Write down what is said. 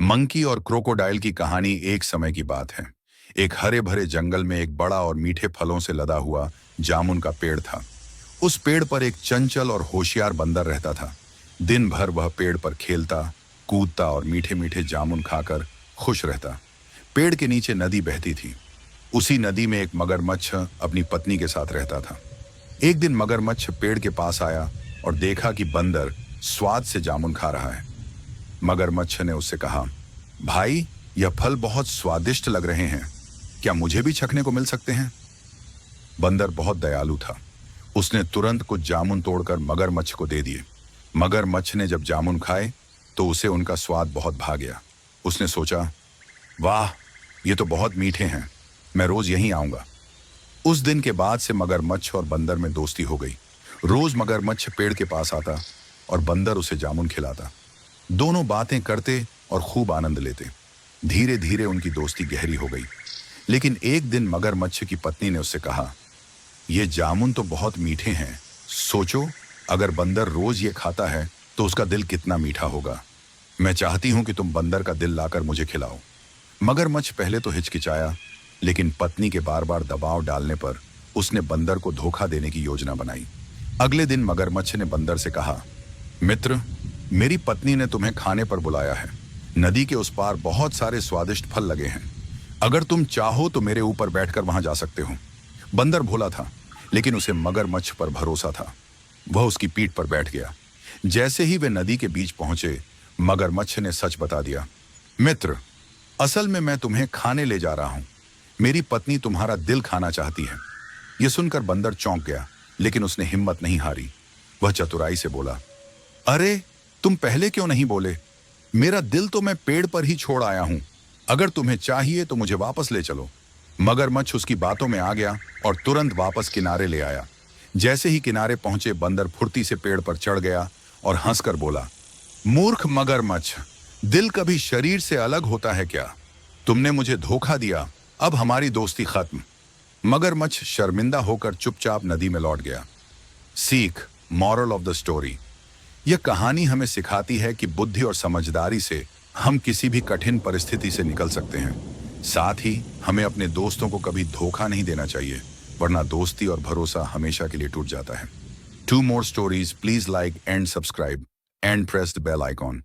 Monkey और crocodile की कहानी एक समय की बात है। एक हरे भरे जंगल में एक बड़ा और मीठे फलों से लदा हुआ जामुन का पेड़ था। उस पेड़ पर एक चंचल और होशियार बंदर रहता था। दिन भर वह पेड़ पर खेलता, कूदता और मीठे मीठे जामुन खाकर खुश रहता। पेड़ के नीचे नदी बहती थी। उसी नदी में एक मगरमच्छ अपनी पत्नी के साथ रहता था। एक दिन मगरमच्छ पेड़ के पास आया और देखा कि बंदर स्वाद से जामुन खा रहा है। मगरमच्छ ने उससे कहा, भाई, यह फल बहुत स्वादिष्ट लग रहे हैं, क्या मुझे भी चखने को मिल सकते हैं? बंदर बहुत दयालु था। उसने तुरंत कुछ जामुन तोड़कर मगरमच्छ को दे दिए। मगरमच्छ ने जब जामुन खाए तो उसे उनका स्वाद बहुत भा गया। उसने सोचा, वाह, ये तो बहुत मीठे हैं, मैं रोज यहीं आऊंगा। उस दिन के बाद से मगरमच्छ और बंदर में दोस्ती हो गई। रोज मगरमच्छ पेड़ के पास आता और बंदर उसे जामुन खिलाता। दोनों बातें करते और खूब आनंद लेते। धीरे धीरे उनकी दोस्ती गहरी हो गई। लेकिन एक दिन मगरमच्छ की पत्नी ने उससे कहा, ये जामुन तो बहुत मीठे हैं, सोचो अगर बंदर रोज ये खाता है तो उसका दिल कितना मीठा होगा। मैं चाहती हूं कि तुम बंदर का दिल लाकर मुझे खिलाओ। मगरमच्छ पहले तो हिचकिचाया, लेकिन पत्नी के बार बार दबाव डालने पर उसने बंदर को धोखा देने की योजना बनाई। अगले दिन मगरमच्छ ने बंदर से कहा, मित्र, मेरी पत्नी ने तुम्हें खाने पर बुलाया है। नदी के उस पार बहुत सारे स्वादिष्ट फल लगे हैं। अगर तुम चाहो तो मेरे ऊपर बैठकर वहां जा सकते हो। बंदर भोला था, लेकिन उसे मगरमच्छ पर भरोसा था। वह उसकी पीठ पर बैठ गया। जैसे ही वे नदी के बीच पहुंचे, मगरमच्छ ने सच बता दिया, मित्र, असल में मैं तुम्हें खाने ले जा रहा हूं। मेरी पत्नी तुम्हारा दिल खाना चाहती है। यह सुनकर बंदर चौंक गया, लेकिन उसने हिम्मत नहीं हारी। वह चतुराई से बोला, अरे, तुम पहले क्यों नहीं बोले? मेरा दिल तो मैं पेड़ पर ही छोड़ आया हूं। अगर तुम्हें चाहिए तो मुझे वापस ले चलो। मगरमच्छ उसकी बातों में आ गया और तुरंत वापस किनारे ले आया। जैसे ही किनारे पहुंचे, बंदर फुर्ती से पेड़ पर चढ़ गया और हंसकर बोला, मूर्ख मगरमच्छ, दिल कभी शरीर से अलग होता है क्या? तुमने मुझे धोखा दिया, अब हमारी दोस्ती खत्म। मगरमच्छ शर्मिंदा होकर चुपचाप नदी में लौट गया। सीख, मॉरल ऑफ द स्टोरी। यह कहानी हमें सिखाती है कि बुद्धि और समझदारी से हम किसी भी कठिन परिस्थिति से निकल सकते हैं। साथ ही हमें अपने दोस्तों को कभी धोखा नहीं देना चाहिए, वरना दोस्ती और भरोसा हमेशा के लिए टूट जाता है। 2 more stories, please like and subscribe and press the bell icon.